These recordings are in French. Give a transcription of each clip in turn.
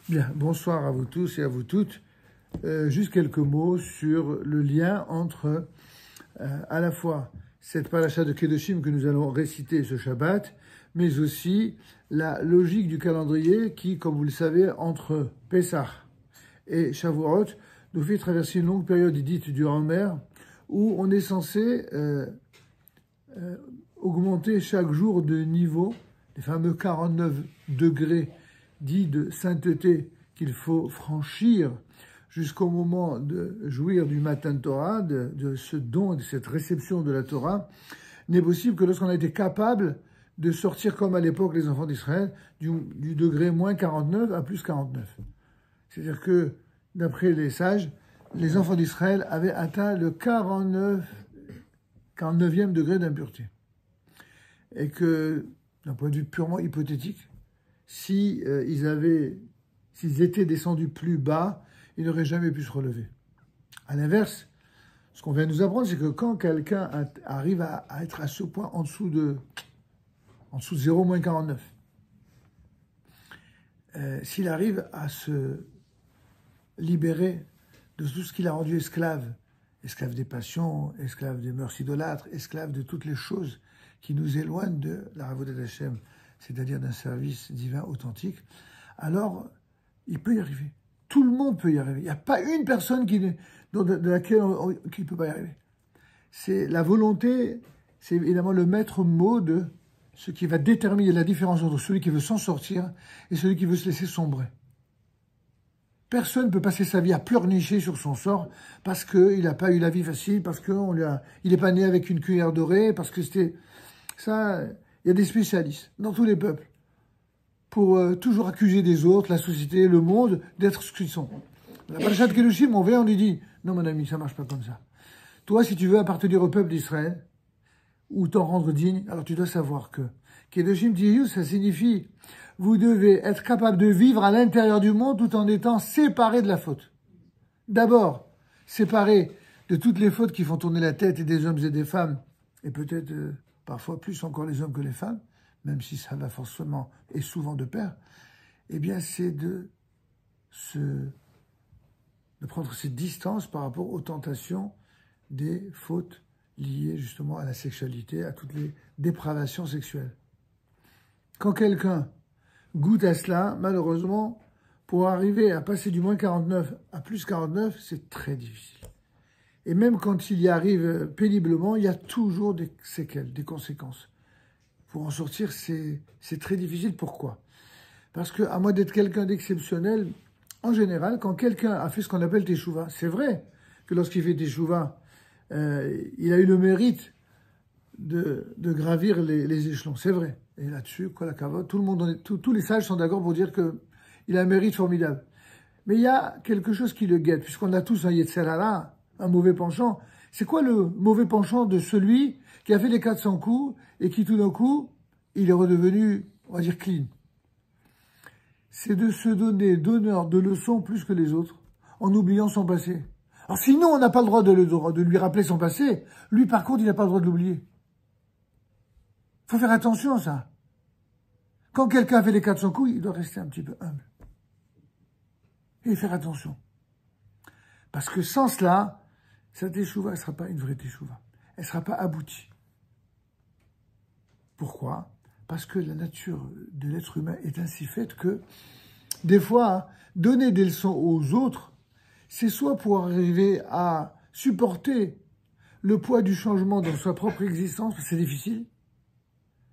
Bien, bonsoir à vous tous et à vous toutes. Juste quelques mots sur le lien entre à la fois cette paracha de Kedoshim que nous allons réciter ce Shabbat, mais aussi la logique du calendrier qui, comme vous le savez, entre Pessah et Shavuot, nous fait traverser une longue période dite du Homer, où on est censé augmenter chaque jour de niveau, les fameux 49 degrés dits de sainteté qu'il faut franchir jusqu'au moment de jouir du Matan Torah, de ce don, de cette réception de la Torah, n'est possible que lorsqu'on a été capable de sortir comme à l'époque les enfants d'Israël, du degré moins 49 à plus 49. C'est-à-dire que, d'après les sages, les enfants d'Israël avaient atteint le 49e degré d'impureté. Et que, d'un point de vue purement hypothétique, s'ils étaient descendus plus bas, ils n'auraient jamais pu se relever. À l'inverse, ce qu'on vient de nous apprendre, c'est que quand quelqu'un arrive à être à ce point en dessous de 0 moins 49, s'il arrive à se libérer de tout ce qu'il a rendu esclave des passions, esclave des mœurs idolâtres, esclave de toutes les choses qui nous éloignent de la Avodat Hashem, c'est-à-dire d'un service divin authentique, alors il peut y arriver. Tout le monde peut y arriver. Il n'y a pas une personne qui ne peut pas y arriver. C'est la volonté, c'est évidemment le maître mot de ce qui va déterminer la différence entre celui qui veut s'en sortir et celui qui veut se laisser sombrer. Personne ne peut passer sa vie à pleurnicher sur son sort parce qu'il n'a pas eu la vie facile, parce qu'il n'est pas né avec une cuillère dorée, parce que c'était... Ça, il y a des spécialistes dans tous les peuples pour toujours accuser des autres, la société, le monde, d'être ce qu'ils sont. La paracha de Kedoshim, on vient, on lui dit, non mon ami, ça ne marche pas comme ça. Toi, si tu veux appartenir au peuple d'Israël, ou t'en rendre digne, alors tu dois savoir que Kedoshim Tihyu, ça signifie, vous devez être capable de vivre à l'intérieur du monde tout en étant séparé de la faute. D'abord, séparé de toutes les fautes qui font tourner la tête des hommes et des femmes, et peut-être parfois plus encore les hommes que les femmes, même si ça va forcément et souvent de pair, eh bien c'est de prendre cette distance par rapport aux tentations des fautes liées justement à la sexualité, à toutes les dépravations sexuelles. Quand quelqu'un goûte à cela, malheureusement, pour arriver à passer du moins 49 à plus 49, c'est très difficile. Et même quand il y arrive péniblement, il y a toujours des séquelles, des conséquences. Pour en sortir, c'est très difficile. Pourquoi? Parce que, à moins d'être quelqu'un d'exceptionnel, en général, quand quelqu'un a fait ce qu'on appelle teshuva, c'est vrai que lorsqu'il fait teshuva, il a eu le mérite de gravir les échelons. C'est vrai. Et là-dessus, quoi la cavote, tous les sages sont d'accord pour dire qu'il a un mérite formidable. Mais il y a quelque chose qui le guette, puisqu'on a tous un Yetzer Hara, un mauvais penchant. C'est quoi le mauvais penchant de celui qui a fait les 400 coups et qui tout d'un coup, il est redevenu, on va dire, clean? C'est de se donner d'honneur, de leçons plus que les autres, en oubliant son passé. Alors sinon, on n'a pas le droit de lui rappeler son passé. Lui, par contre, il n'a pas le droit de l'oublier. Il faut faire attention à ça. Quand quelqu'un a fait les 400 coups, il doit rester un petit peu humble. Et faire attention. Parce que sans cela, cette teshuva, elle ne sera pas une vraie teshuva. Elle ne sera pas aboutie. Pourquoi? Parce que la nature de l'être humain est ainsi faite que, des fois, donner des leçons aux autres, c'est soit pour arriver à supporter le poids du changement dans sa propre existence, c'est difficile,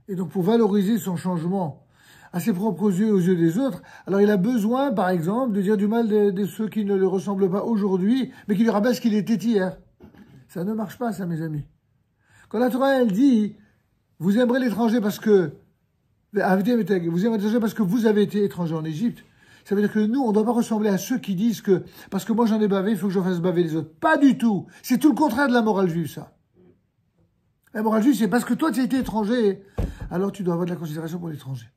et donc pour valoriser son changement à ses propres yeux et aux yeux des autres, alors il a besoin, par exemple, de dire du mal de ceux qui ne le ressemblent pas aujourd'hui, mais qui lui rappellent ce qu'il était hier. Ça ne marche pas, ça, mes amis. Quand la Torah, elle dit, vous aimerez l'étranger parce que, vous aimerez l'étranger parce que vous avez été étranger en Égypte, ça veut dire que nous, on ne doit pas ressembler à ceux qui disent que, parce que moi j'en ai bavé, il faut que je fasse baver les autres. Pas du tout. C'est tout le contraire de la morale juive, ça. La morale juive, c'est parce que toi, tu as été étranger, alors tu dois avoir de la considération pour l'étranger.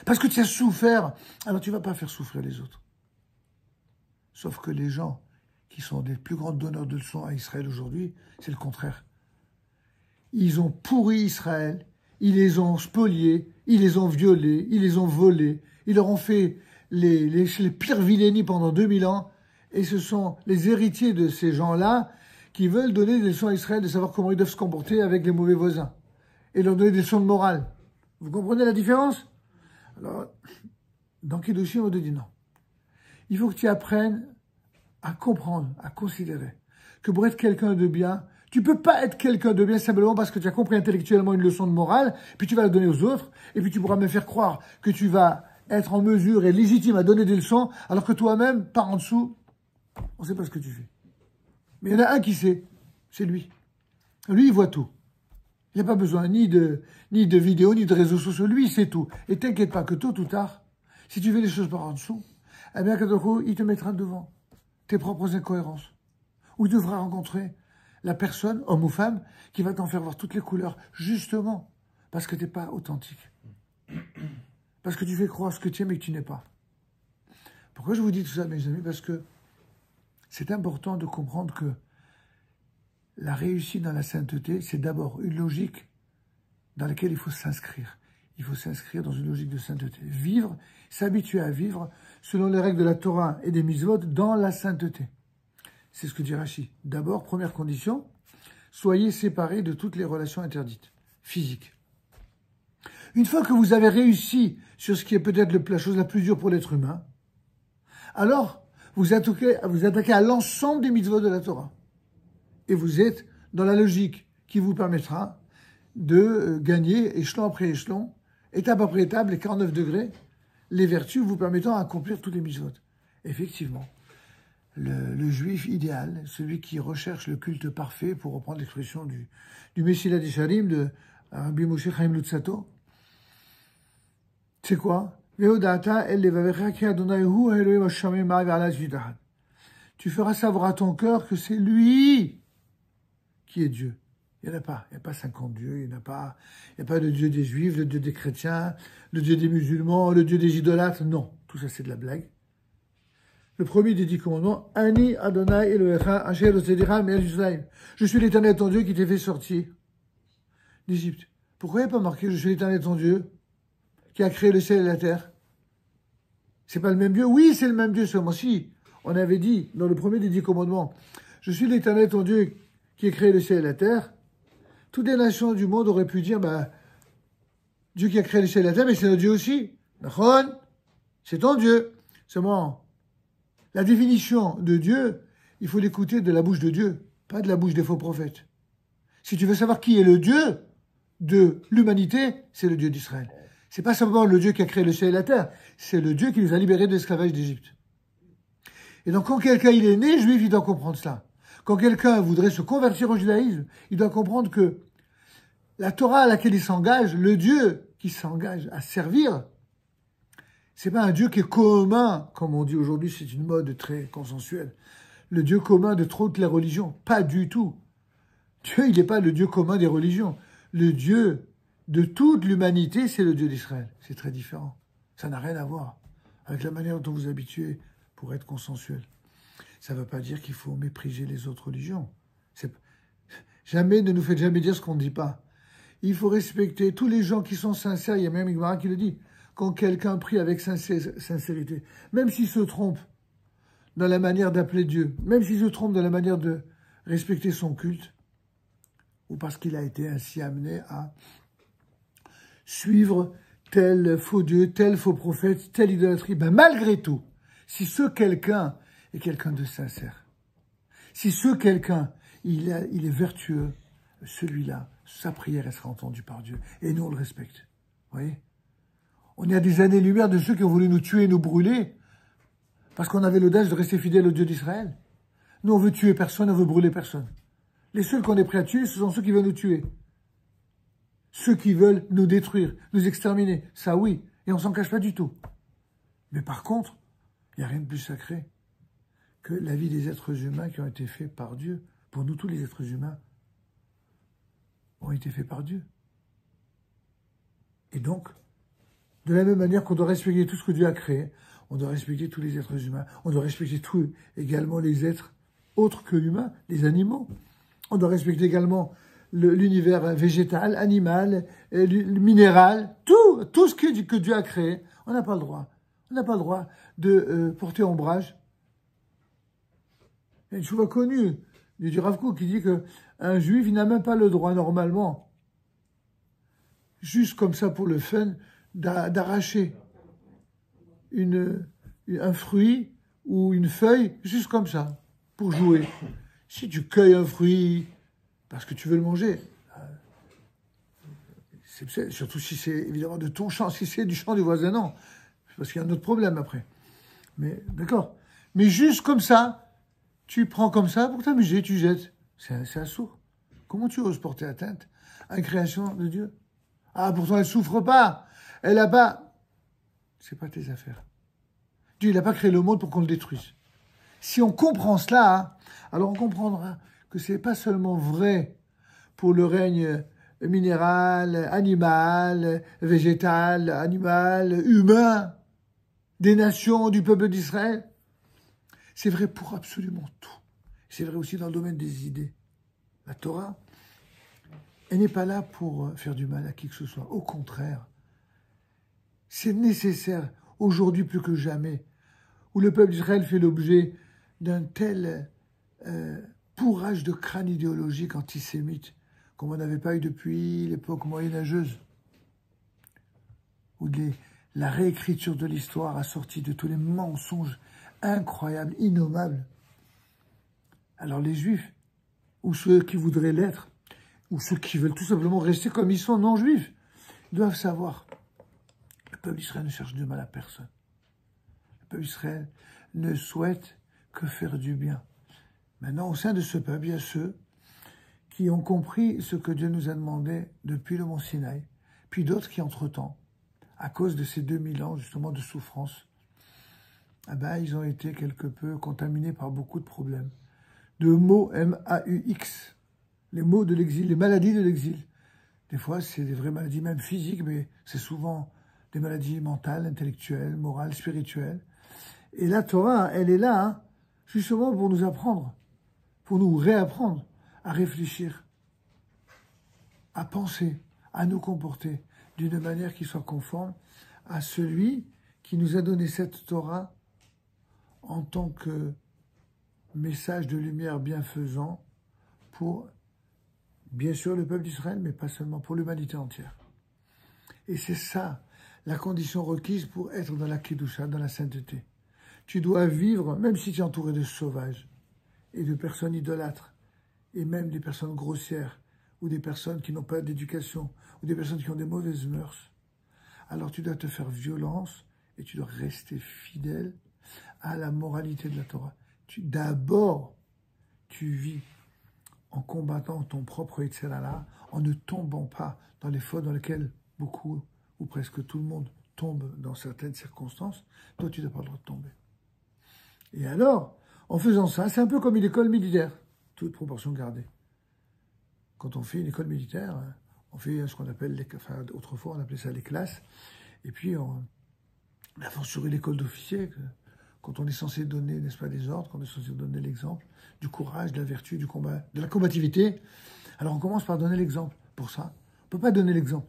Parce que tu as souffert, alors tu ne vas pas faire souffrir les autres. Sauf que les gens qui sont des plus grands donneurs de leçons à Israël aujourd'hui, c'est le contraire. Ils ont pourri Israël, ils les ont spoliés, ils les ont violés, ils les ont volés, ils leur ont fait les pires vilainies pendant 2000 ans, et ce sont les héritiers de ces gens-là qui veulent donner des leçons à Israël de savoir comment ils doivent se comporter avec les mauvais voisins, et leur donner des leçons de morale. Vous comprenez la différence? Alors, dans Kiddushin, on te dit non. Il faut que tu apprennes à comprendre, à considérer que pour être quelqu'un de bien, tu peux pas être quelqu'un de bien simplement parce que tu as compris intellectuellement une leçon de morale, puis tu vas la donner aux autres, et puis tu pourras me faire croire que tu vas être en mesure et légitime à donner des leçons, alors que toi-même, par en dessous, on ne sait pas ce que tu fais. Mais il y en a un qui sait, c'est lui. Lui, il voit tout. Il n'y a pas besoin ni de vidéos, ni de réseaux sociaux. Lui, il sait tout. Et t'inquiète pas que tôt ou tard, si tu fais les choses par en dessous, eh bien, il te mettra devant tes propres incohérences. Ou il devra rencontrer la personne, homme ou femme, qui va t'en faire voir toutes les couleurs, justement, parce que tu n'es pas authentique. Parce que tu fais croire ce que tu es, mais que tu n'es pas. Pourquoi je vous dis tout ça, mes amis? Parce que c'est important de comprendre que la réussite dans la sainteté, c'est d'abord une logique dans laquelle il faut s'inscrire. Il faut s'inscrire dans une logique de sainteté. Vivre, s'habituer à vivre selon les règles de la Torah et des mitzvot dans la sainteté. C'est ce que dit Rashi. D'abord, première condition, soyez séparés de toutes les relations interdites, physiques. Une fois que vous avez réussi sur ce qui est peut-être la chose la plus dure pour l'être humain, alors vous attaquez à l'ensemble des mitzvot de la Torah. Et vous êtes dans la logique qui vous permettra de gagner, échelon après échelon, étape après étape, les 49 degrés, les vertus vous permettant d'accomplir tous les mitzvot. Effectivement, le juif idéal, celui qui recherche le culte parfait, pour reprendre l'expression du Messilat Yesharim, de Rabbi Moshe Chaim Luzzatto, c'est quoi? Tu feras savoir à ton cœur que c'est lui qui est Dieu. Il n'y en a pas. Il n'y a pas 50 dieux. Il n'y a pas le Dieu des Juifs, le Dieu des chrétiens, le Dieu des musulmans, le Dieu des idolâtres. Non. Tout ça, c'est de la blague. Le premier des 10 commandements, Ani Adonai Elohecha Asher Hotzeicha Me'eretz Mitzrayim. Je suis l'Éternel ton Dieu qui t'ai fait sortir d'Égypte. Pourquoi il n'y a pas marqué je suis l'Éternel ton Dieu qui a créé le ciel et la terre? C'est pas le même Dieu? Oui, c'est le même Dieu, seulement si. On avait dit, dans le premier des 10 commandements, je suis l'Éternel ton Dieu qui a créé le ciel et la terre. Toutes les nations du monde auraient pu dire, Dieu qui a créé le ciel et la terre, mais c'est notre Dieu aussi. Nachon, c'est ton Dieu. Seulement, la définition de Dieu, il faut l'écouter de la bouche de Dieu, pas de la bouche des faux prophètes. Si tu veux savoir qui est le Dieu de l'humanité, c'est le Dieu d'Israël. C'est pas simplement le Dieu qui a créé le ciel et la terre, c'est le Dieu qui les a libérés de l'esclavage d'Égypte. Et donc, quand quelqu'un il est né juif, il doit comprendre cela. Quand quelqu'un voudrait se convertir au judaïsme, il doit comprendre que la Torah à laquelle il s'engage, le Dieu qui s'engage à servir, c'est pas un Dieu qui est commun, comme on dit aujourd'hui, c'est une mode très consensuelle. Le Dieu commun de toutes les religions, pas du tout. Dieu, il n'est pas le Dieu commun des religions. Le Dieu de toute l'humanité, c'est le Dieu d'Israël. C'est très différent. Ça n'a rien à voir avec la manière dont vous habituez pour être consensuel. Ça ne veut pas dire qu'il faut mépriser les autres religions. Jamais, ne nous faites jamais dire ce qu'on ne dit pas. Il faut respecter tous les gens qui sont sincères. Il y a même Igmara qui le dit. Quand quelqu'un prie avec sincérité, même s'il se trompe dans la manière d'appeler Dieu, même s'il se trompe dans la manière de respecter son culte, ou parce qu'il a été ainsi amené à suivre tel faux Dieu, tel faux prophète, telle idolâtrie, malgré tout, si ce quelqu'un est quelqu'un de sincère, si ce quelqu'un, il est vertueux, celui-là, sa prière, elle sera entendue par Dieu. Et nous, on le respecte. Vous voyez? On est à des années-lumière de ceux qui ont voulu nous tuer, nous brûler, parce qu'on avait l'audace de rester fidèle au Dieu d'Israël. Nous, on veut tuer personne, on veut brûler personne. Les seuls qu'on est prêts à tuer, ce sont ceux qui veulent nous tuer. Ceux qui veulent nous détruire, nous exterminer. Ça, oui. Et on s'en cache pas du tout. Mais par contre, il n'y a rien de plus sacré que la vie des êtres humains qui ont été faits par Dieu. Pour nous, tous les êtres humains ont été faits par Dieu. Et donc, de la même manière qu'on doit respecter tout ce que Dieu a créé, on doit respecter tous les êtres humains. On doit respecter également les êtres autres que l'humain, les animaux. On doit respecter également l'univers végétal, animal, minéral, tout ce que Dieu a créé. On n'a pas le droit. On n'a pas le droit de porter ombrage. Il y a une chose connue du Rav Kook qui dit qu'un juif n'a même pas le droit normalement, juste comme ça pour le fun, d'arracher un fruit ou une feuille, juste comme ça, pour jouer. Si tu cueilles un fruit parce que tu veux le manger, surtout si c'est évidemment de ton champ, si c'est du champ du voisin, non. Parce qu'il y a un autre problème après. Mais d'accord. Mais juste comme ça, tu prends comme ça pour t'amuser, tu jettes. C'est assourd. Comment tu oses porter atteinte à la création de Dieu? Ah, pourtant elle souffre pas. Elle a pas. C'est pas tes affaires. Dieu, il n'a pas créé le monde pour qu'on le détruise. Si on comprend cela, hein, alors on comprendra que c'est pas seulement vrai pour le règne minéral, animal, végétal, animal, humain, des nations, du peuple d'Israël. C'est vrai pour absolument tout. C'est vrai aussi dans le domaine des idées. La Torah, elle n'est pas là pour faire du mal à qui que ce soit. Au contraire, c'est nécessaire, aujourd'hui plus que jamais, où le peuple d'Israël fait l'objet d'un tel bourrage de crâne idéologique antisémite comme on n'avait pas eu depuis l'époque moyenâgeuse, où la réécriture de l'histoire a sorti de tous les mensonges incroyables, innommables. Alors les Juifs, ou ceux qui voudraient l'être, ou ceux qui veulent tout simplement rester comme ils sont non-juifs, doivent savoir, le peuple d'Israël ne cherche du mal à personne. Le peuple d'Israël ne souhaite que faire du bien. Maintenant, au sein de ce peuple, il y a ceux qui ont compris ce que Dieu nous a demandé depuis le mont Sinaï, puis d'autres qui, entre-temps, à cause de ces 2000 ans justement de souffrance, ils ont été quelque peu contaminés par beaucoup de problèmes, de maux M-A-U-X, les maux de l'exil, les maladies de l'exil. Des fois, c'est des vraies maladies, même physiques, mais c'est souvent des maladies mentales, intellectuelles, morales, spirituelles. Et la Torah, elle est là, hein, justement pour nous apprendre, pour nous réapprendre à réfléchir, à penser, à nous comporter d'une manière qui soit conforme à celui qui nous a donné cette Torah en tant que message de lumière bienfaisant pour, bien sûr, le peuple d'Israël, mais pas seulement, pour l'humanité entière. Et c'est ça, la condition requise pour être dans la Kedusha, dans la sainteté. Tu dois vivre, même si tu es entouré de sauvages et de personnes idolâtres, et même des personnes grossières, ou des personnes qui n'ont pas d'éducation, ou des personnes qui ont des mauvaises mœurs, alors tu dois te faire violence, et tu dois rester fidèle à la moralité de la Torah. D'abord, tu vis en combattant ton propre Yetzirah, en ne tombant pas dans les fautes dans lesquelles beaucoup, ou presque tout le monde, tombe dans certaines circonstances. Toi, tu n'as pas le droit de tomber. Et alors, en faisant ça, c'est un peu comme une école militaire, toute proportion gardée. Quand on fait une école militaire, on fait ce qu'on appelle, autrefois on appelait ça les classes, et puis on avance sur l'école d'officier, quand on est censé donner, n'est-ce pas, des ordres, quand on est censé donner l'exemple du courage, de la vertu, du combat, de la combativité. Alors on commence par donner l'exemple. Pour ça, on ne peut pas donner l'exemple.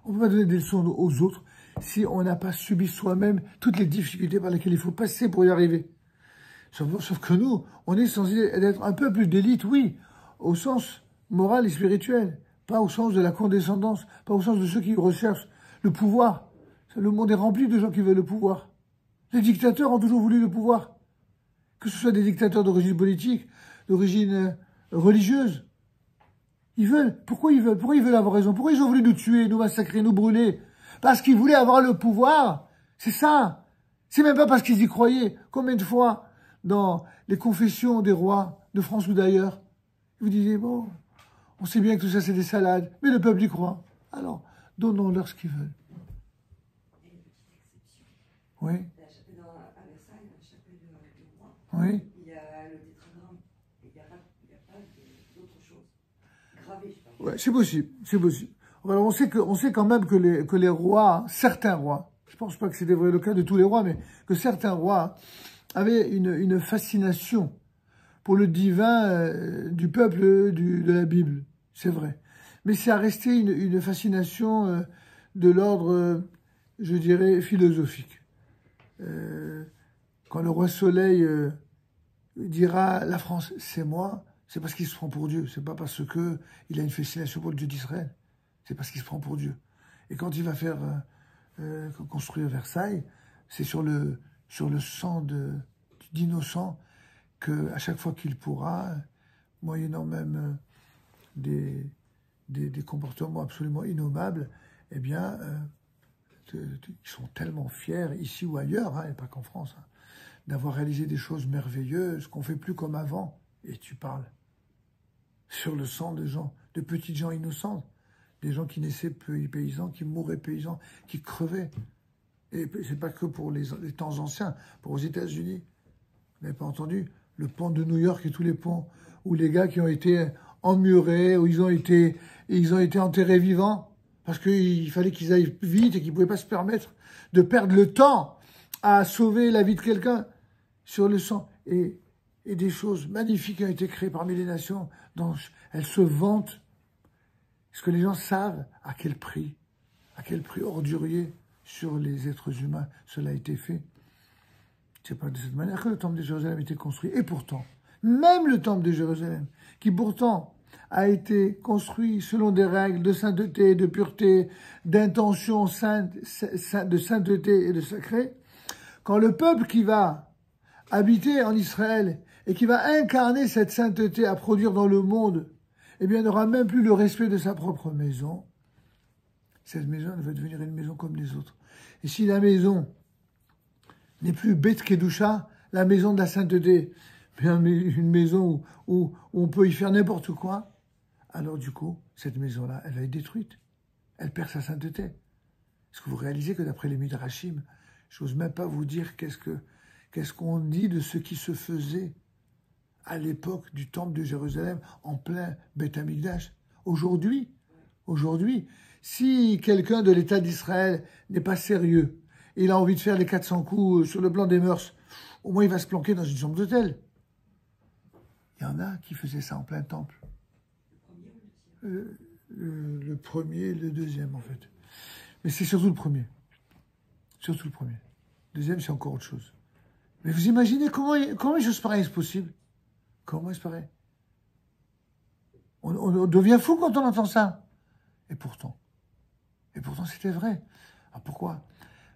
On ne peut pas donner des leçons aux autres si on n'a pas subi soi-même toutes les difficultés par lesquelles il faut passer pour y arriver. Sauf que nous, on est censé être un peu plus d'élite, oui, au sens moral et spirituel, pas au sens de la condescendance, pas au sens de ceux qui recherchent le pouvoir. Le monde est rempli de gens qui veulent le pouvoir. Les dictateurs ont toujours voulu le pouvoir. Que ce soit des dictateurs d'origine politique, d'origine religieuse. Ils veulent. Pourquoi ils veulent avoir raison? Pourquoi ils ont voulu nous tuer, nous massacrer, nous brûler? Parce qu'ils voulaient avoir le pouvoir. C'est ça. C'est même pas parce qu'ils y croyaient. Combien de fois, dans les confessions des rois de France ou d'ailleurs, vous disiez, bon, on sait bien que tout ça c'est des salades, mais le peuple y croit. Alors, donnons-leur ce qu'ils veulent. Oui. À Versailles, la chapelle du roi, Oui. il y a le tétragramme. Il n'y a pas d'autre chose. Gravé, je pense. Ouais, c'est possible, c'est possible. Alors on sait quand même que les rois, certains rois, je pense pas que c'était le cas de tous les rois, mais que certains rois avaient une fascination pour le divin du peuple de la Bible. C'est vrai. Mais ça a resté une fascination de l'ordre, je dirais, philosophique. quand le roi Soleil dira « la France, c'est moi », c'est parce qu'il se prend pour Dieu. C'est pas parce qu'il a une fascination pour le Dieu d'Israël. C'est parce qu'il se prend pour Dieu. Et quand il va faire construire Versailles, c'est sur le sang d'innocents qu'à chaque fois qu'il pourra, moyennant même des comportements absolument innommables, eh bien, ils sont tellement fiers, ici ou ailleurs, hein, et pas qu'en France, hein, d'avoir réalisé des choses merveilleuses qu'on ne fait plus comme avant. Et tu parles sur le sang de gens, de petites gens innocents, des gens qui naissaient paysans, qui mouraient paysans, qui crevaient. Et c'est pas que pour les temps anciens, pour aux États-Unis. Vous n'avez pas entendu le pont de New York et tous les ponts où les gars qui ont été emmurés, où ils ont été enterrés vivants, parce qu'il fallait qu'ils aillent vite et qu'ils ne pouvaient pas se permettre de perdre le temps à sauver la vie de quelqu'un sur le sang. Et des choses magnifiques ont été créées parmi les nations, dont elles se vantent. Est-ce que les gens savent à quel prix ordurier sur les êtres humains cela a été fait? C'est pas de cette manière que le temple de Jérusalem a été construit. Et pourtant, même le temple de Jérusalem, qui pourtant a été construit selon des règles de sainteté, de pureté, d'intention sainte, de sainteté et de sacré, quand le peuple qui va habiter en Israël et qui va incarner cette sainteté à produire dans le monde, eh bien, n'aura même plus le respect de sa propre maison. Cette maison, elle va devenir une maison comme les autres. Et si la maison n'est plus Beth Kedusha, la maison de la sainteté, bien une maison où on peut y faire n'importe quoi, alors du coup, cette maison-là, elle va être détruite. Elle perd sa sainteté. Est-ce que vous réalisez que d'après les Midrashim, je n'ose même pas vous dire qu'est-ce qu'on dit de ce qui se faisait à l'époque du temple de Jérusalem en plein Beth Amikdash. Aujourd'hui, si quelqu'un de l'État d'Israël n'est pas sérieux, et il a envie de faire les 400 coups sur le plan des mœurs, au moins il va se planquer dans une chambre d'hôtel. Il y en a qui faisaient ça en plein temple. Le premier et le deuxième, en fait. Mais c'est surtout le premier. Surtout le premier. Le deuxième, c'est encore autre chose. Mais vous imaginez comment une chose pareille est possible? Comment est-ce pareil? On devient fou quand on entend ça. Et pourtant c'était vrai. Alors pourquoi?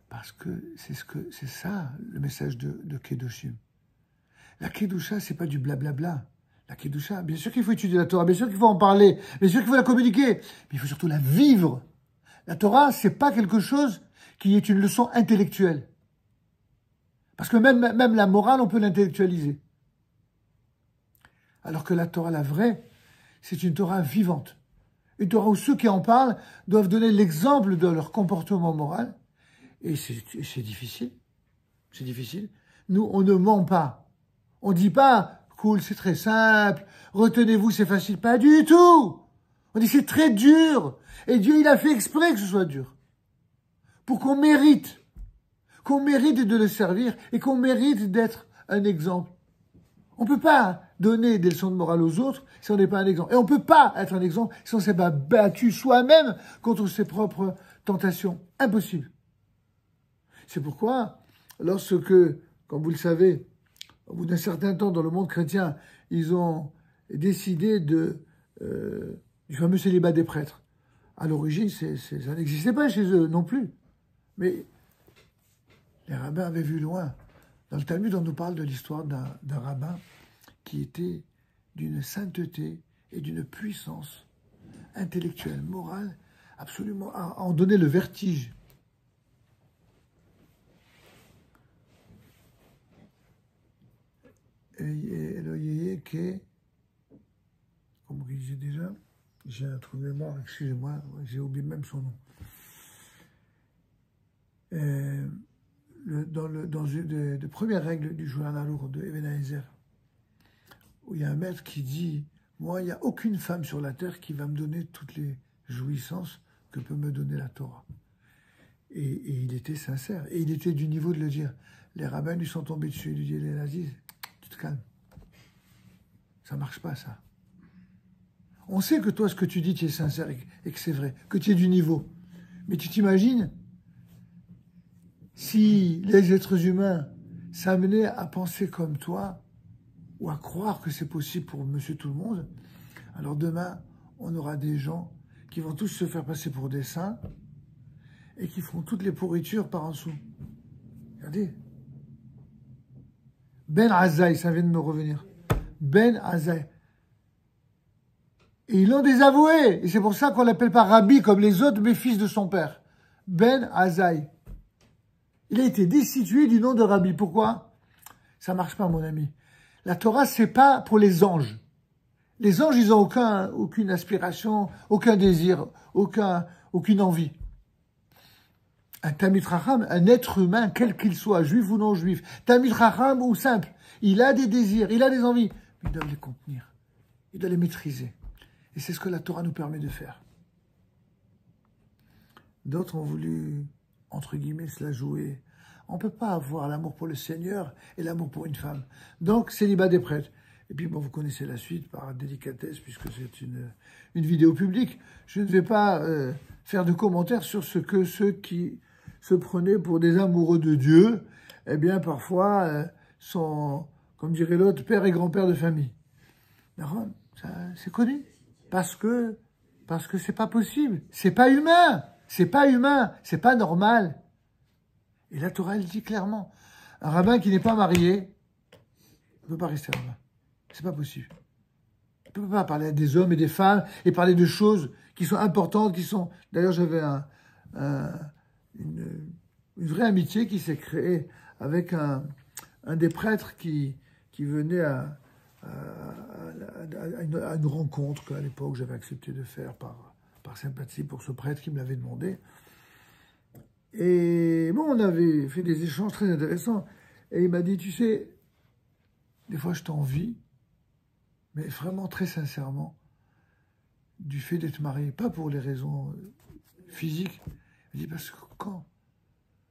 Parce que c'est ça le message de Kedoshim. La Kedusha, c'est pas du blablabla. La Kedusha, bien sûr qu'il faut étudier la Torah, bien sûr qu'il faut en parler, bien sûr qu'il faut la communiquer, mais il faut surtout la vivre. La Torah, c'est pas quelque chose qui est une leçon intellectuelle. Parce que même la morale, on peut l'intellectualiser. Alors que la Torah, la vraie, c'est une Torah vivante. Une Torah où ceux qui en parlent doivent donner l'exemple de leur comportement moral. Et c'est difficile. C'est difficile. Nous, on ne ment pas. On ne dit pas, cool, c'est très simple, retenez-vous, c'est facile. Pas du tout. On dit c'est très dur. Et Dieu, il a fait exprès que ce soit dur. Pour qu'on mérite de le servir et qu'on mérite d'être un exemple. On ne peut pas donner des leçons de morale aux autres si on n'est pas un exemple. Et on ne peut pas être un exemple si on ne s'est pas battu soi-même contre ses propres tentations. Impossible. C'est pourquoi, lorsque, comme vous le savez, au bout d'un certain temps dans le monde chrétien, ils ont décidé du fameux célibat des prêtres. À l'origine, ça n'existait pas chez eux non plus. Mais les rabbins avaient vu loin. Dans le Talmud, on nous parle de l'histoire d'un rabbin qui était d'une sainteté et d'une puissance intellectuelle, morale, absolument, à en donner le vertige. Et le yéyé qui est, comme vous disiez déjà, j'ai un trou de mémoire, excusez-moi, j'ai oublié même son nom. Dans une des premières règles du Shulchan Aruch de Eben Haezer, où il y a un maître qui dit « Moi, il n'y a aucune femme sur la terre qui va me donner toutes les jouissances que peut me donner la Torah. » Et il était sincère, et il était du niveau de le dire. Les rabbins lui sont tombés dessus, il lui dit « L'Aziz, tu te calmes. Ça ne marche pas, ça. On sait que toi, ce que tu dis, tu es sincère et que c'est vrai, que tu es du niveau. Mais tu t'imagines si les êtres humains s'amenaient à penser comme toi, ou à croire que c'est possible pour monsieur tout le monde, alors demain, on aura des gens qui vont tous se faire passer pour des saints et qui feront toutes les pourritures par en dessous. Regardez. Ben Azaï, ça vient de me revenir. Ben Azaï. Et ils l'ont désavoué. Et c'est pour ça qu'on l'appelle pas Rabbi comme les autres, mais fils de son père. Ben Azaï. Il a été destitué du nom de Rabbi. Pourquoi? Ça marche pas, mon ami. La Torah, c'est pas pour les anges. Les anges, ils ont aucune aspiration, aucun désir, aucune envie. Un Talmid Chacham, un être humain, quel qu'il soit, juif ou non juif, Talmid Chacham ou simple, il a des désirs, il a des envies, mais il doit les contenir, il doit les maîtriser. Et c'est ce que la Torah nous permet de faire. D'autres ont voulu, entre guillemets, se la jouer. On ne peut pas avoir l'amour pour le Seigneur et l'amour pour une femme. Donc, célibat des prêtres. Et puis, bon, vous connaissez la suite par délicatesse, puisque c'est une vidéo publique. Je ne vais pas faire de commentaires sur ce que ceux qui se prenaient pour des amoureux de Dieu, eh bien, parfois, sont, comme dirait l'autre, père et grand-père de famille. C'est connu. Parce que c'est pas possible. C'est pas humain. C'est pas humain. C'est pas normal. Et la Torah, elle dit clairement, un rabbin qui n'est pas marié ne peut pas rester rabbin. C'est pas possible. On ne peut pas parler à des hommes et des femmes et parler de choses qui sont importantes, qui sont... D'ailleurs, j'avais une vraie amitié qui s'est créée avec un des prêtres qui venait à une rencontre qu'à l'époque j'avais accepté de faire par sympathie pour ce prêtre qui me l'avait demandé. Et bon, on avait fait des échanges très intéressants. Et il m'a dit, tu sais, des fois je t'envie, mais vraiment très sincèrement, du fait d'être marié, pas pour les raisons physiques. Il dit, parce que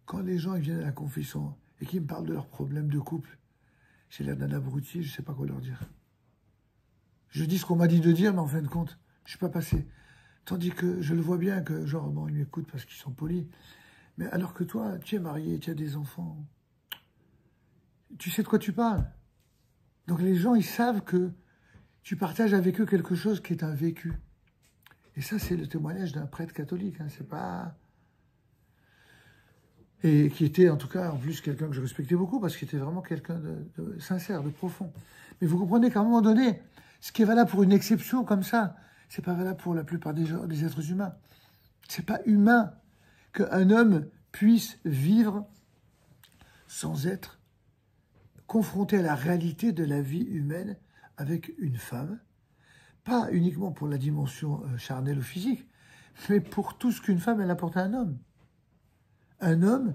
quand les gens ils viennent à la confession et qu'ils me parlent de leurs problèmes de couple, j'ai l'air d'un abruti, je ne sais pas quoi leur dire. Je dis ce qu'on m'a dit de dire, mais en fin de compte, je ne suis pas passé. Tandis que je le vois bien que, genre, bon, ils m'écoutent parce qu'ils sont polis. Mais alors que toi, tu es marié, tu as des enfants, tu sais de quoi tu parles. Donc les gens, ils savent que tu partages avec eux quelque chose qui est un vécu. Et ça, c'est le témoignage d'un prêtre catholique. Hein, c'est pas... Et qui était, en tout cas, en plus, quelqu'un que je respectais beaucoup, parce qu'il était vraiment quelqu'un de sincère, de profond. Mais vous comprenez qu'à un moment donné, ce qui est valable pour une exception comme ça, c'est pas valable pour la plupart des êtres humains. C'est pas humain qu'un homme puisse vivre sans être confronté à la réalité de la vie humaine avec une femme, pas uniquement pour la dimension charnelle ou physique, mais pour tout ce qu'une femme elle apporte à un homme. Un homme,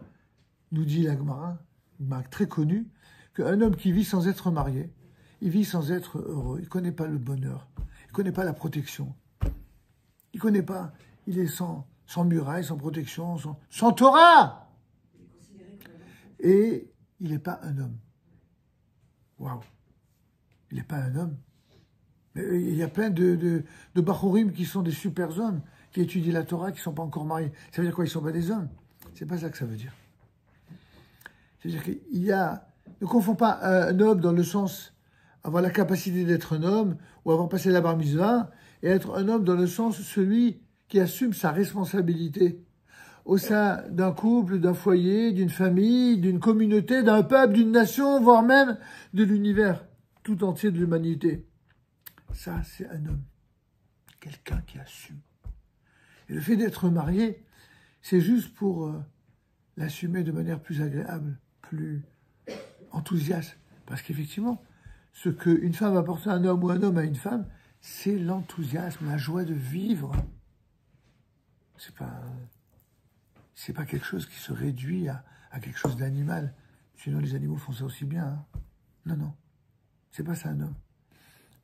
nous dit la Gemara, une marque très connue, qu'un homme qui vit sans être marié, il vit sans être heureux, il ne connaît pas le bonheur, il ne connaît pas la protection, il ne connaît pas, il est sans muraille, sans protection, sans Torah. Et il n'est pas un homme. Waouh. Il n'est pas un homme. Mais il y a plein de Bachurim qui sont des super hommes, qui étudient la Torah, qui ne sont pas encore mariés. Ça veut dire quoi? Ils ne sont pas des hommes. C'est pas ça que ça veut dire. C'est-à-dire qu'il y a... Ne confond pas un homme dans le sens avoir la capacité d'être un homme ou avoir passé la bar mitzvah et être un homme dans le sens celui qui assume sa responsabilité au sein d'un couple, d'un foyer, d'une famille, d'une communauté, d'un peuple, d'une nation, voire même de l'univers tout entier de l'humanité. Ça, c'est un homme. Quelqu'un qui assume. Et le fait d'être marié, c'est juste pour l'assumer de manière plus agréable, plus enthousiaste. Parce qu'effectivement, ce qu'une femme apporte à un homme ou un homme à une femme, c'est l'enthousiasme, la joie de vivre. C'est pas quelque chose qui se réduit à quelque chose d'animal. Sinon, les animaux font ça aussi bien. Hein. Non, non. C'est pas ça un homme.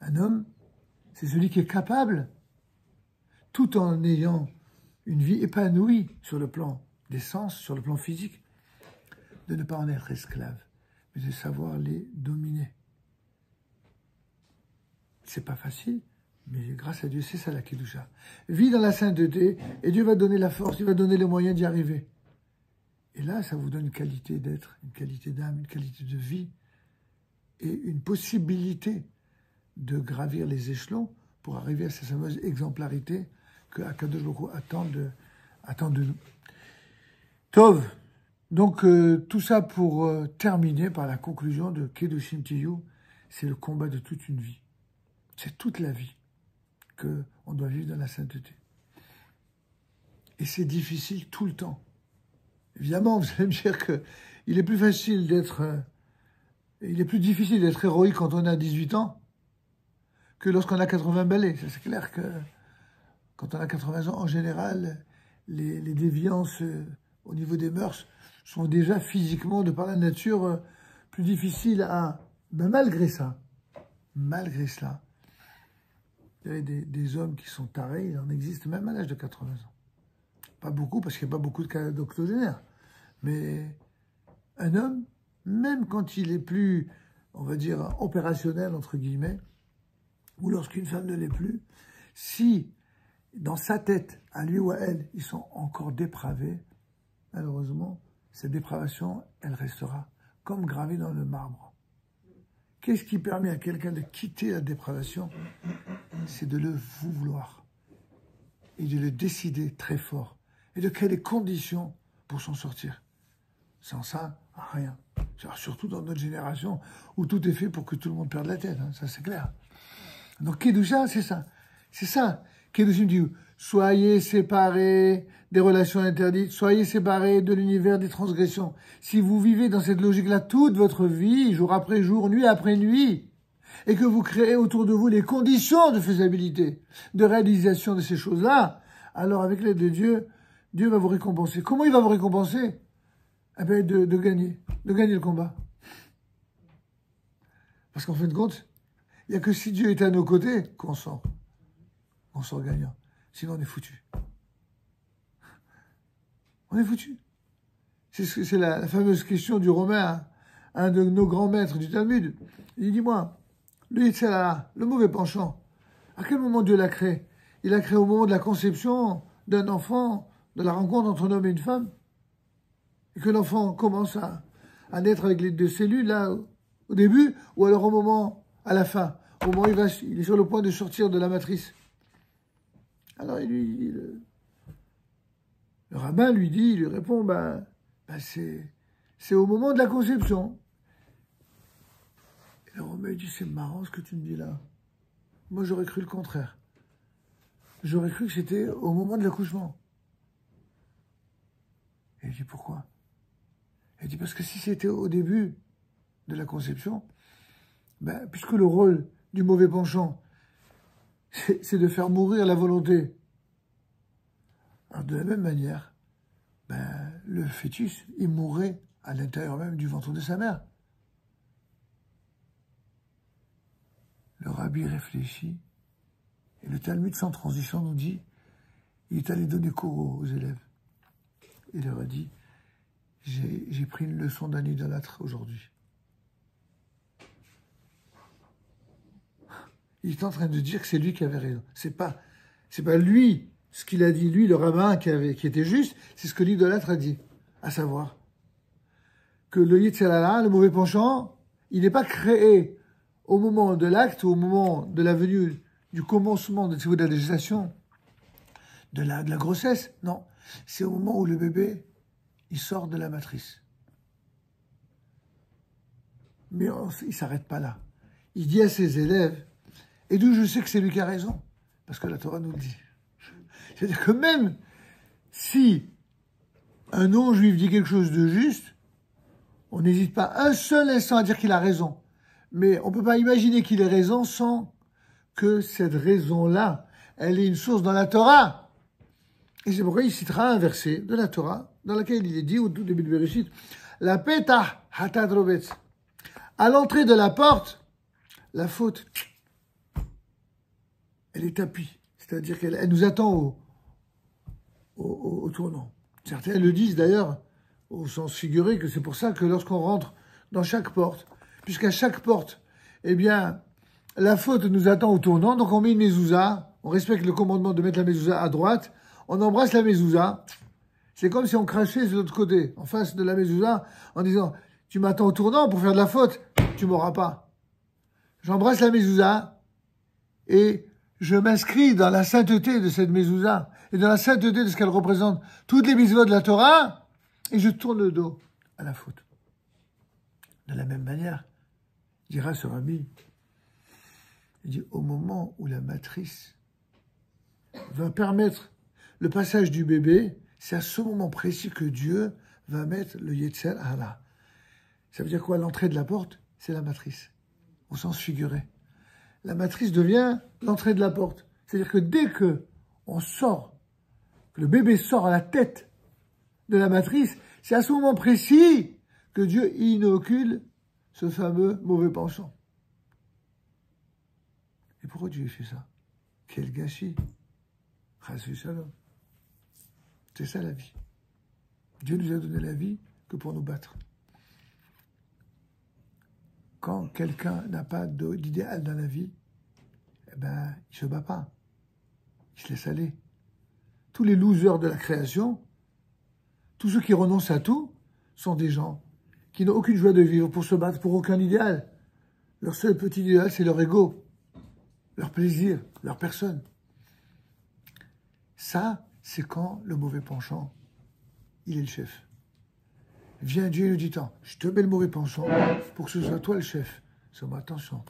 Un homme, c'est celui qui est capable, tout en ayant une vie épanouie sur le plan des sens, sur le plan physique, de ne pas en être esclave, mais de savoir les dominer. C'est pas facile, mais grâce à Dieu, c'est ça la Kedusha. Vis dans la sainteté, et Dieu va donner la force, il va donner les moyens d'y arriver. Et là, ça vous donne une qualité d'être, une qualité d'âme, une qualité de vie et une possibilité de gravir les échelons pour arriver à cette fameuse exemplarité que Akadosh Baruch Hu attend de nous. Tov. Donc, tout ça pour terminer par la conclusion de Kedushim Tiyu, c'est le combat de toute une vie. C'est toute la vie qu'on doit vivre dans la sainteté. Et c'est difficile tout le temps. Évidemment, vous allez me dire qu'il est plus facile il est plus difficile d'être héroïque quand on a 18 ans que lorsqu'on a 80 balais. C'est clair que quand on a 80 ans, en général, les déviances au niveau des mœurs sont déjà physiquement, de par la nature, plus difficiles à... Ben malgré cela, il y a des hommes qui sont tarés, il en existe même à l'âge de 80 ans. Pas beaucoup, parce qu'il n'y a pas beaucoup de cas d'octogénaires. Mais un homme, même quand il est plus, on va dire, opérationnel, entre guillemets, ou lorsqu'une femme ne l'est plus, si dans sa tête, à lui ou à elle, ils sont encore dépravés, malheureusement, cette dépravation, elle restera comme gravée dans le marbre. Qu'est-ce qui permet à quelqu'un de quitter la dépravation? C'est de le vouloir et de le décider très fort et de créer les conditions pour s'en sortir. Sans ça, rien. Surtout dans notre génération où tout est fait pour que tout le monde perde la tête, hein, ça c'est clair. Donc Kedusha, c'est ça. C'est ça. Kedushim dit, soyez séparés des relations interdites, soyez séparés de l'univers des transgressions. Si vous vivez dans cette logique-là toute votre vie, jour après jour, nuit après nuit, et que vous créez autour de vous les conditions de faisabilité, de réalisation de ces choses-là, alors avec l'aide de Dieu, Dieu va vous récompenser. Comment il va vous récompenser? Eh bien, de gagner le combat. Parce qu'en fin de compte, il n'y a que si Dieu est à nos côtés qu'on sort gagnant. Sinon, on est foutu. On est foutu. C'est la fameuse question du Romain, un de nos grands maîtres du Talmud. Il dit, moi, le mauvais penchant, à quel moment Dieu l'a créé? Il l'a créé au moment de la conception d'un enfant, de la rencontre entre un homme et une femme. Et que l'enfant commence à naître avec les deux cellules, là, au début, ou alors au moment, à la fin, au moment où il est sur le point de sortir de la matrice. Alors le rabbin lui répond, c'est au moment de la conception. Et le Romain dit, c'est marrant ce que tu me dis là. Moi j'aurais cru le contraire. J'aurais cru que c'était au moment de l'accouchement. Et il dit, pourquoi? Il dit, parce que si c'était au début de la conception, puisque le rôle du mauvais penchant, c'est de faire mourir la volonté. Alors de la même manière, le fœtus, il mourrait à l'intérieur même du ventre de sa mère. Le rabbi réfléchit, et le Talmud sans transition nous dit, il est allé donner cours aux élèves. Il leur a dit, j'ai pris une leçon d'un idolâtre aujourd'hui. Il est en train de dire que c'est lui qui avait raison. C'est pas lui, ce qu'il a dit, lui, le rabbin qui était juste, c'est ce que l'idolâtre a dit. À savoir que le Yitzhak, le mauvais penchant, il n'est pas créé au moment de l'acte, au moment de la venue, du commencement de la gestation, de la grossesse. Non, c'est au moment où le bébé, il sort de la matrice. Mais il ne s'arrête pas là. Il dit à ses élèves, et d'où je sais que c'est lui qui a raison, parce que la Torah nous le dit. C'est-à-dire que même si un non-juif dit quelque chose de juste, on n'hésite pas un seul instant à dire qu'il a raison. Mais on ne peut pas imaginer qu'il ait raison sans que cette raison-là, elle ait une source dans la Torah. Et c'est pourquoi il citera un verset de la Torah, dans lequel il est dit, au tout début de Bereshit, la petah hatad robetz. À l'entrée de la porte, la faute, elle est tapie. C'est-à-dire qu'elle nous attend au tournant. Certains le disent d'ailleurs, au sens figuré, que c'est pour ça que lorsqu'on rentre dans chaque porte, puisqu'à chaque porte, eh bien, la faute nous attend au tournant, donc on met une mezouza, on respecte le commandement de mettre la mezouza à droite, on embrasse la mezouza, C'est comme si on crachait de l'autre côté, en face de la mezouza, en disant « Tu m'attends au tournant pour faire de la faute, tu m'auras pas. » J'embrasse la mezouza et je m'inscris dans la sainteté de cette mezouza et dans la sainteté de ce qu'elle représente, toutes les mitzvot de la Torah, et je tourne le dos à la faute. De la même manière, dira ce rabbi, il dit, au moment où la matrice va permettre le passage du bébé, c'est à ce moment précis que Dieu va mettre le Yetzer Hara. Ça veut dire quoi? L'entrée de la porte, c'est la matrice, au sens figuré. La matrice devient l'entrée de la porte. C'est-à-dire que dès que on sort, que le bébé sort à la tête de la matrice, c'est à ce moment précis que Dieu inocule ce fameux mauvais penchant. Et pourquoi Dieu fait ça? Quel gâchis! C'est ça la vie. Dieu nous a donné la vie que pour nous battre. Quand quelqu'un n'a pas d'idéal dans la vie, eh ben, il se bat pas. Il se laisse aller. Tous les losers de la création, tous ceux qui renoncent à tout, sont des gens qui n'ont aucune joie de vivre pour se battre pour aucun idéal. Leur seul petit idéal, c'est leur ego, leur plaisir, leur personne. Ça, c'est quand le mauvais penchant, il est le chef. Viens Dieu nous dit tant, je te mets le mauvais penchant pour que ce soit toi le chef. Seulement attention,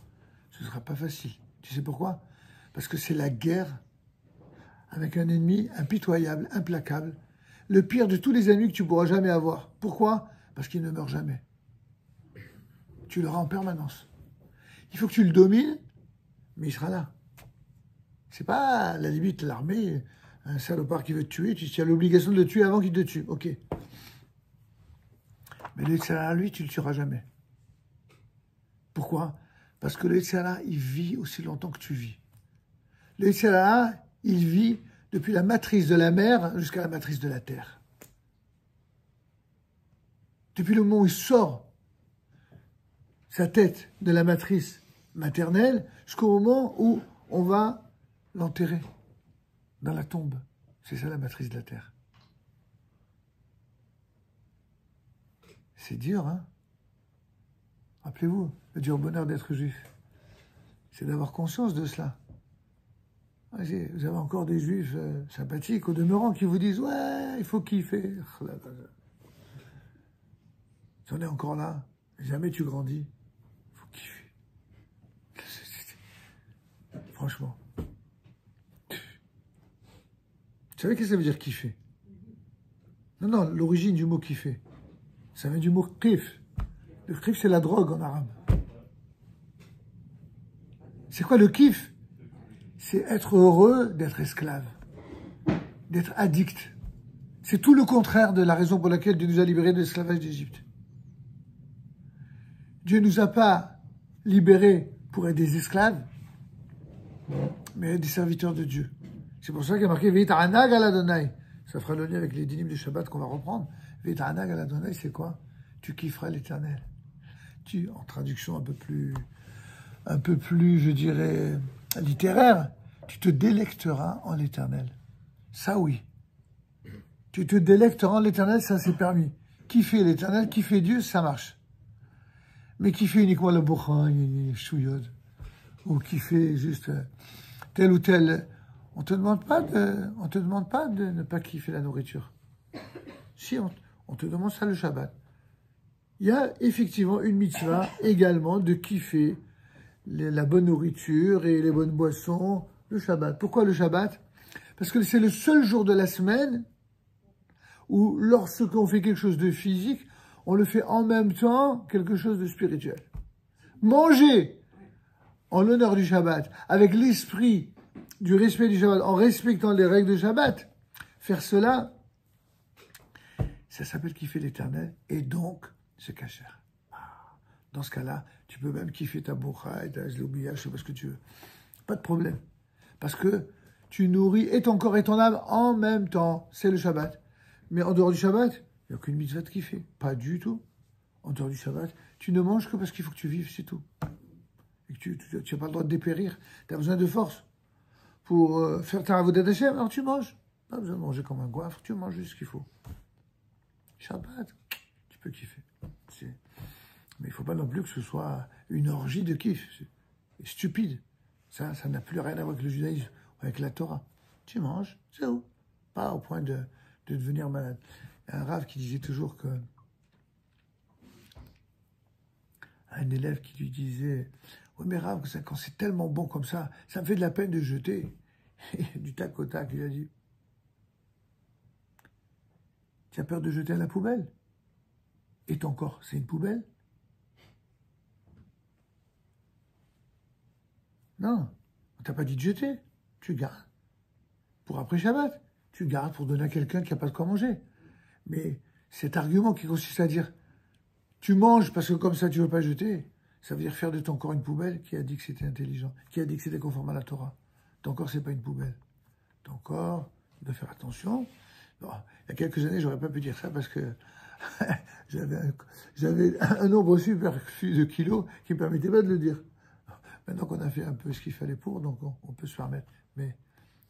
ce ne sera pas facile. Tu sais pourquoi? Parce que c'est la guerre avec un ennemi impitoyable, implacable, le pire de tous les ennemis que tu pourras jamais avoir. Pourquoi? Parce qu'il ne meurt jamais. Tu l'auras en permanence. Il faut que tu le domines, mais il sera là. C'est pas à la limite l'armée, un salopard qui veut te tuer, tu as l'obligation de le tuer avant qu'il te tue. Ok. Mais le Yetzirah, lui, tu ne le tueras jamais. Pourquoi? Parce que le Yetzirah, il vit aussi longtemps que tu vis. Le Yetzirah, il vit depuis la matrice de la mer jusqu'à la matrice de la terre. Depuis le moment où il sort sa tête de la matrice maternelle jusqu'au moment où on va l'enterrer dans la tombe. C'est ça la matrice de la terre. C'est dur, hein? Rappelez-vous, le dur bonheur d'être juif, c'est d'avoir conscience de cela. Vous avez encore des juifs sympathiques, au demeurant, qui vous disent « Ouais, il faut kiffer. » J'en ai encore là. Jamais tu grandis. Il faut kiffer. Franchement. Vous savez qu'est-ce que ça veut dire kiffer? Non, l'origine du mot kiffer, ça vient du mot kif. Le kif, c'est la drogue en arabe. C'est quoi le kif? C'est être heureux d'être esclave, d'être addict. C'est tout le contraire de la raison pour laquelle Dieu nous a libérés de l'esclavage d'Égypte. Dieu ne nous a pas libérés pour être des esclaves, mais des serviteurs de Dieu. C'est pour ça qu'il y a marqué « Ve'it'anag al Adonai ». Ça fera le lien avec les dynimes de Shabbat qu'on va reprendre. « Ve'it'anag al Adonai », c'est quoi? Tu kifferas l'Éternel. En traduction un peu plus, je dirais, littéraire, tu te délecteras en l'Éternel. Ça, oui. Tu te délecteras en l'Éternel, ça, c'est permis. Kiffer l'Éternel, kiffer Dieu, ça marche. Mais kiffer uniquement le bourrin, chouillode, ou kiffer juste tel ou tel, on te demande pas de ne pas kiffer la nourriture. Si, on te demande ça le Shabbat. Il y a effectivement une mitzvah également de kiffer la bonne nourriture et les bonnes boissons le Shabbat. Pourquoi le Shabbat? Parce que c'est le seul jour de la semaine où lorsqu'on fait quelque chose de physique, on le fait en même temps quelque chose de spirituel. Manger en l'honneur du Shabbat, avec l'esprit du respect du Shabbat, en respectant les règles du Shabbat, faire cela, ça s'appelle kiffer l'Éternel, et donc c'est kasher. Dans ce cas-là, tu peux même kiffer ta bourra et ta zloubiya, je sais pas ce que tu veux. Pas de problème. Parce que tu nourris et ton corps et ton âme en même temps. C'est le Shabbat. Mais en dehors du Shabbat, il n'y a aucune mitzvah de kiffer. Pas du tout. En dehors du Shabbat, tu ne manges que parce qu'il faut que tu vives, c'est tout. Et que tu n'as pas le droit de dépérir. Tu as besoin de force pour faire ta avodat Hashem, alors tu manges. Pas besoin de manger comme un goinfre, tu manges juste ce qu'il faut. Shabbat, tu peux kiffer. Mais il ne faut pas non plus que ce soit une orgie de kiff. C'est stupide. Ça n'a plus rien à voir avec le judaïsme, avec la Torah. Tu manges, c'est où? Pas au point de devenir malade. Il y a un rave qui disait toujours que... Un élève qui lui disait « Oui, mais Rav, quand c'est tellement bon comme ça me fait de la peine de jeter. » Et du tac au tac, il a dit « Tu as peur de jeter à la poubelle? Et ton corps, c'est une poubelle? » Non, on t'a pas dit de jeter. Tu gardes pour après Shabbat. Tu gardes pour donner à quelqu'un qui n'a pas de quoi manger. Mais cet argument qui consiste à dire tu manges parce que comme ça tu ne veux pas jeter, ça veut dire faire de ton corps une poubelle. Qui a dit que c'était intelligent? Qui a dit que c'était conforme à la Torah? Ton corps, c'est pas une poubelle. Ton corps, il doit faire attention. Bon, il y a quelques années, j'aurais pas pu dire ça parce que j'avais un nombre superflu de kilos qui ne me permettait pas de le dire. Maintenant qu'on a fait un peu ce qu'il fallait pour, donc on peut se permettre. Mais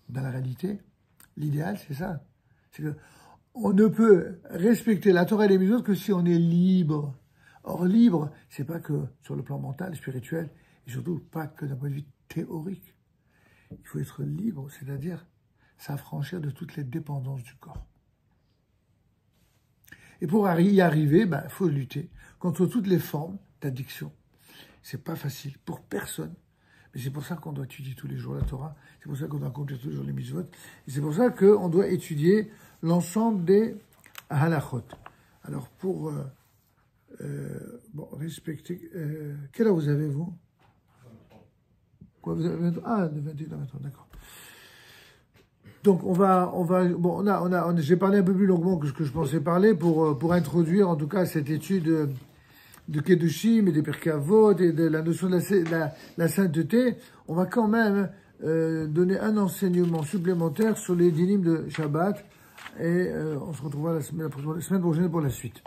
dans la réalité, l'idéal, c'est ça. C'est que on ne peut respecter la Torah et les mitzvot que si on est libre. Or, libre, c'est pas que sur le plan mental, spirituel, et surtout pas que d'un point de vue théorique. Il faut être libre, c'est-à-dire s'affranchir de toutes les dépendances du corps. Et pour y arriver, il faut lutter contre toutes les formes d'addiction. C'est pas facile pour personne. Mais c'est pour ça qu'on doit étudier tous les jours la Torah. C'est pour ça qu'on doit accomplir tous les jours les mitzvot. Et c'est pour ça qu'on doit étudier l'ensemble des halachot. Alors, pour respecter... quelle heure vous avez, vous? Quoi, vous avez... Ah, de 21 à 23, d'accord. Donc, j'ai parlé un peu plus longuement que ce que je pensais parler pour introduire, en tout cas, cette étude de Kedushim et des Pirkei Avot et de la notion de la sainteté. On va quand même donner un enseignement supplémentaire sur les dynimes de Shabbat et on se retrouvera la semaine prochaine pour la suite.